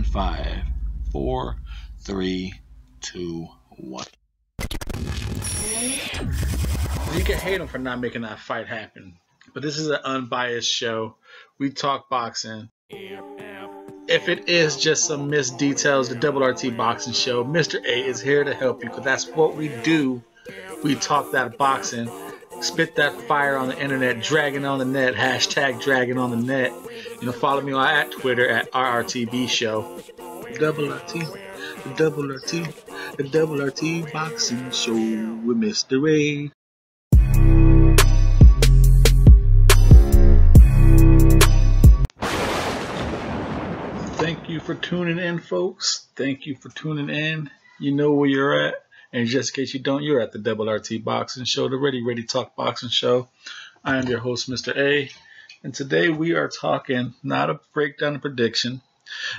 in 5, 4, 3, 2, 1. You can hate him for not making that fight happen, but this is an unbiased show. We talk boxing. If it is just some missed details, the Double RT Boxing Show, Mr. A is here to help you, because that's what we do. We talk that boxing, spit that fire on the internet, dragging on the net, hashtag dragging on the net. You know, follow me on at Twitter at RRTB Show. Double RT, the Double RT, the Double RT Boxing Show with Mr. A. Thank you for tuning in, folks. Thank you for tuning in. You know where you're at. And just in case you don't, you're at the Double RT Boxing Show, the Ready Talk Boxing Show. I am your host, Mr. A. And today we are talking not a breakdown of prediction,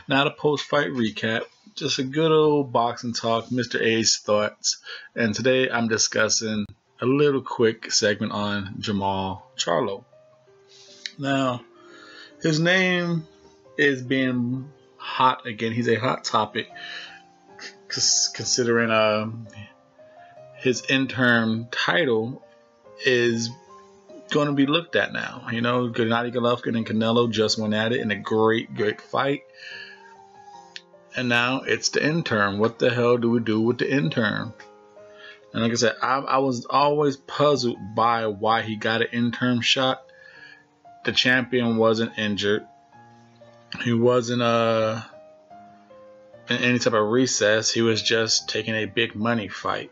not a post-fight recap, just a good old boxing talk, Mr. A's thoughts. And today I'm discussing a little quick segment on Charlo. Now, his name is being hot again. He's a hot topic, considering his interim title is going to be looked at now. You know, Gennady Golovkin and Canelo just went at it in a great fight, and now it's the interim. What the hell do we do with the interim? And like I said, I was always puzzled by why he got an interim shot. The champion wasn't injured. He wasn't in any type of recess. He was just taking a big money fight.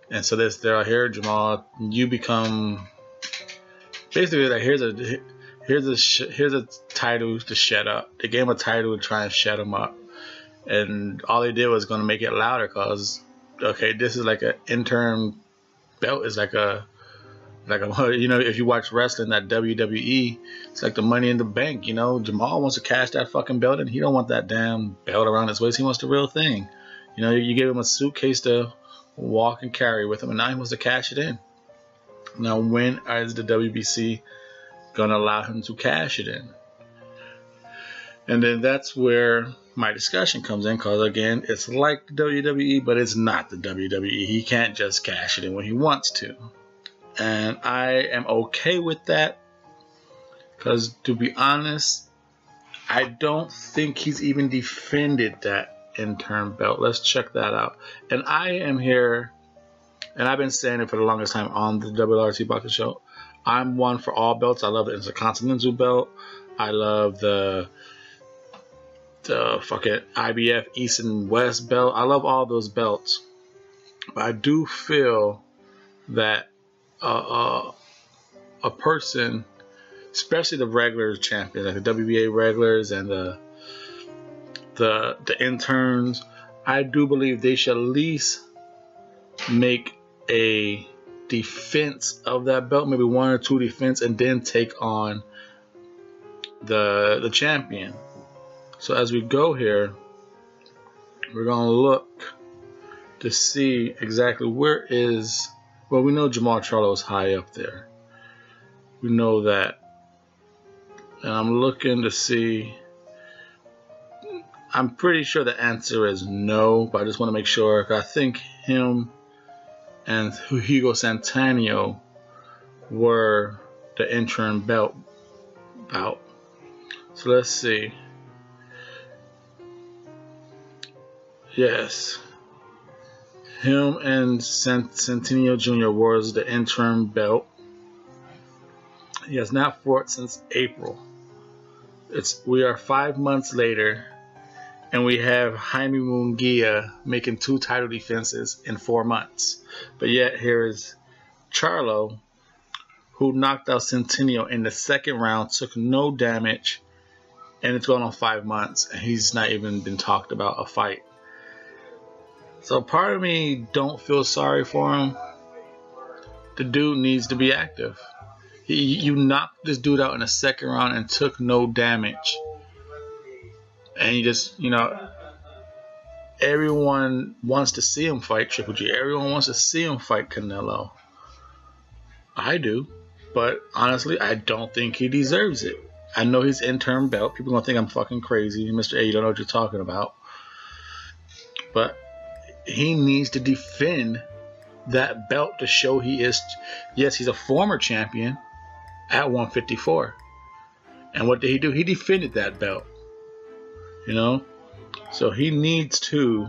And so they're here, Jamal. You become basically like here's a title to shut up. They gave him a title to try and shut him up, and all they did was going to make it louder. Cause okay, this is like an interim belt. Is like a you know, if you watch wrestling, that WWE, it's like the Money in the Bank. You know, Jamal wants to cash that fucking belt, and he don't want that damn belt around his waist. He wants the real thing. You know, you gave him a suitcase to walk and carry with him, and now he wants to cash it in. Now, when is the WBC gonna allow him to cash it in? And then that's where my discussion comes in, because again, it's like the WWE, but it's not the WWE. He can't just cash it in when he wants to. And I am okay with that, because to be honest, I don't think he's even defended that interim belt. Let's check that out. And I am here, and I've been saying it for the longest time on the WRT Boxing Show. I'm one for all belts. I love the Intercontinental belt. I love the fucking IBF East and West belt. I love all those belts. But I do feel that a person, especially the regular champions, like the WBA regulars and the interns, I do believe they should at least make a defense of that belt, maybe 1 or 2 defense, and then take on the champion. So as we go here, we're gonna look to see exactly where is. Well, we know Charlo is high up there. We know that. And I'm looking to see. I'm pretty sure the answer is no, but I just want to make sure. I think him and Hugo Santana were the interim belt bout. So let's see. Yes. Him and Centennial Jr. was the interim belt. He has not fought since April. We are 5 months later, and we have Jaime Munguia making 2 title defenses in 4 months. But yet here is Charlo, who knocked out Centennial in the 2nd round, took no damage, and it's going on 5 months, and he's not even been talked about a fight. So part of me don't feel sorry for him. The dude needs to be active. You knocked this dude out in the 2nd round and took no damage. And you just, you know, everyone wants to see him fight Triple G. Everyone wants to see him fight Canelo. I do. But honestly, I don't think he deserves it. I know his interim belt. People gonna think I'm fucking crazy. Mr. A, you don't know what you're talking about. But he needs to defend that belt to show he is, yes, he's a former champion at 154. And what did he do? He defended that belt. You know? So he needs to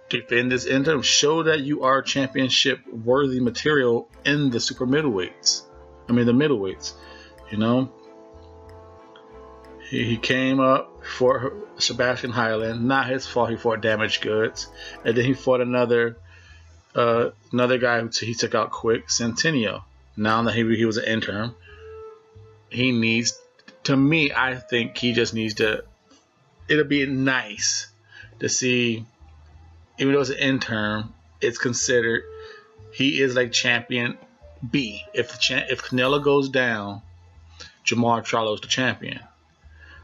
defend this interim, show that you are championship worthy material in the super middleweights. I mean the middleweights. You know, he came up for Sebastian Highland. Not his fault. He fought Damaged Goods, and then he fought another guy who he took out quick, Centennial. Now that he was an interim, he needs. To me, I think he just needs to. It'll be nice to see, even though it's an interim, it's considered he is like champion B. If Canelo goes down, Charlo is the champion.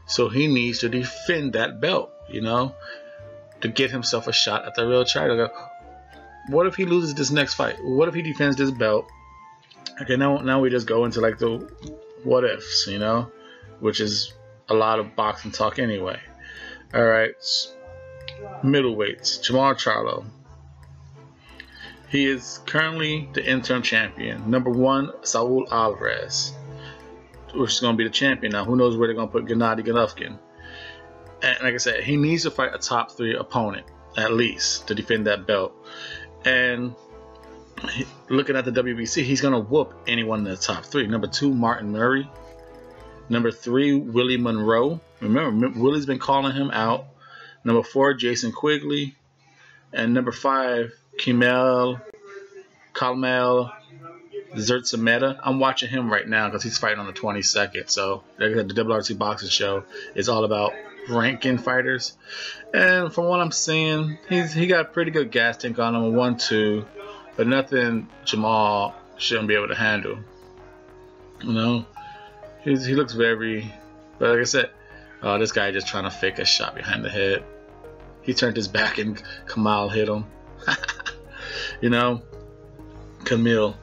So he needs to defend that belt, you know, to get himself a shot at the real title. What if he loses this next fight? What if he defends this belt? Okay, now we just go into like the what ifs, you know, which is a lot of boxing talk anyway. All right, middleweights, Charlo. He is currently the interim champion. Number 1, Saul Alvarez, which is going to be the champion now. Who knows where they're going to put Gennady Golovkin. And like I said, he needs to fight a top 3 opponent, at least, to defend that belt. And looking at the WBC, he's going to whoop anyone in the top 3. Number 2, Martin Murray. Number 3, Willie Monroe. Remember, Willie's been calling him out. Number 4, Jason Quigley. And number 5, Kamel Zertsameta. I'm watching him right now because he's fighting on the 22nd. So the WRC boxing show is all about ranking fighters. And from what I'm seeing, he got a pretty good gas tank on him, 1-2, but nothing Jamal shouldn't be able to handle. You know, he looks very. But like I said, this guy just trying to fake a shot behind the head. He turned his back and Kamal hit him. You know, Camille.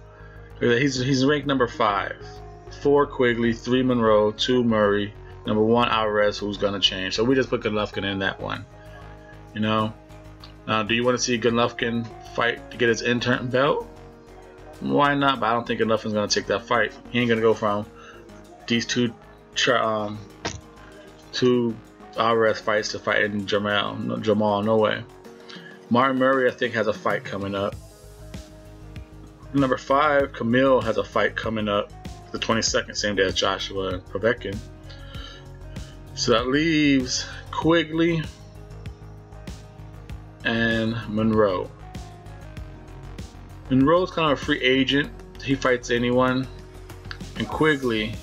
He's ranked number 5. 4 Quigley, 3 Monroe, 2 Murray, number 1 Alvarez, who's gonna change. So we just put Golovkin in that one. You know. Now, do you want to see Golovkin fight to get his interim belt? Why not? But I don't think Golovkin's gonna take that fight. He ain't gonna go from these two Alvarez fights to fighting Jamal. No way. Martin Murray, I think, has a fight coming up. Number 5, Camille has a fight coming up the 22nd, same day as Joshua Povetkin. So that leaves Quigley and Monroe. Monroe's kind of a free agent. He fights anyone. And Quigley,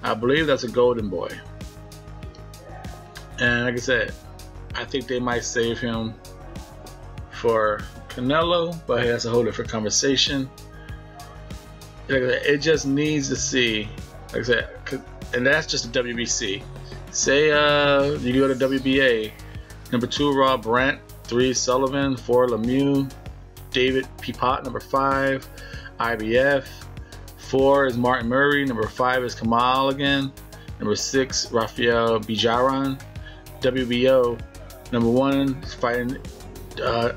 I believe that's a golden boy. And like I said, I think they might save him for Canelo, but that's a whole different conversation. Like I said, it just needs to see, like I said, and that's just the WBC. Say you go to WBA, number 2 Rob Brandt, 3 Sullivan, 4 Lemieux, David Peapot, number 5, IBF, 4 is Martin Murray, number 5 is Kamal again, number 6 Rafael Bijaran. WBO, number 1 is fighting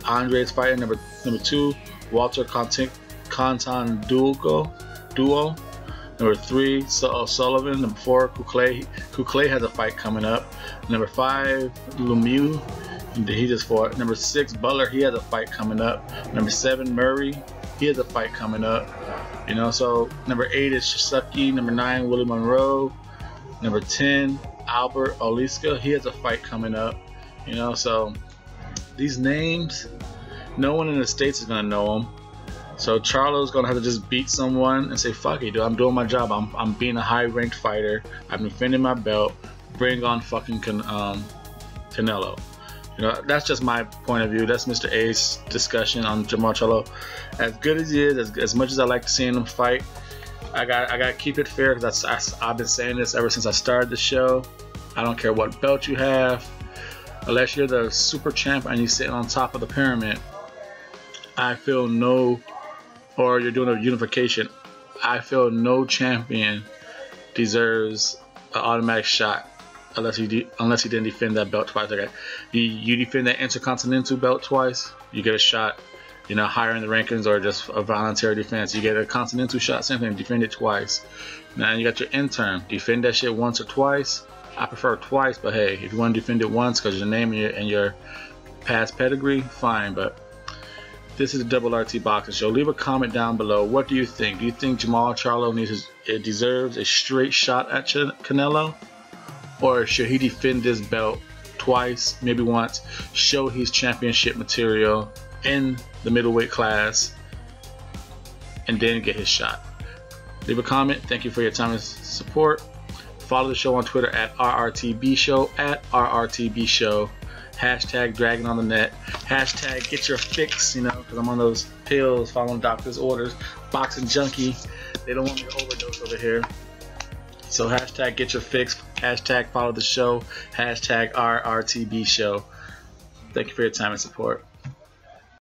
Andre's fighting number 2 Walter Contan duo. Number 3 Sullivan. Number 4 Kuklay has a fight coming up. Number 5 Lemieux, he just fought. Number 6 Butler, he has a fight coming up. Number 7 Murray, he has a fight coming up. You know, so number 8 is Shisaki. Number 9 Willie Monroe. Number 10 Albert Oliska, he has a fight coming up. You know, so these names, no one in the States is gonna know them. So Charlo's gonna have to just beat someone and say, "Fuck it, dude. I'm doing my job. I'm being a high-ranked fighter. I'm defending my belt. Bring on fucking Canelo." You know, that's just my point of view. That's Mr. A's discussion on Jamal Charlo. As good as he is, as much as I like seeing him fight, I gotta keep it fair, because I've been saying this ever since I started the show. I don't care what belt you have, unless you're the super champ and you're sitting on top of the pyramid. I feel no, or you're doing a unification. I feel no champion deserves an automatic shot unless he didn't defend that belt twice. Okay, you defend that Intercontinental belt twice, you get a shot. You know, higher in the rankings or just a voluntary defense, you get a Continental shot. Same thing, defend it twice. Now you got your interim, defend that shit once or twice. I prefer twice, but hey, if you want to defend it once because your name and your past pedigree, fine. But this is a Double RT Boxing Show. Leave a comment down below. What do you think? Do you think Jamal Charlo deserves a straight shot at Canelo? Or should he defend this belt twice, maybe once, show his championship material in the middleweight class, and then get his shot? Leave a comment. Thank you for your time and support. Follow the show on Twitter at RRTBShow, at RRTBShow. Hashtag Dragon on the Net. Hashtag get your fix, you know, because I'm on those pills following doctor's orders. Boxing junkie. They don't want me to overdose over here. So hashtag get your fix. Hashtag follow the show. Hashtag RRTBShow. Thank you for your time and support.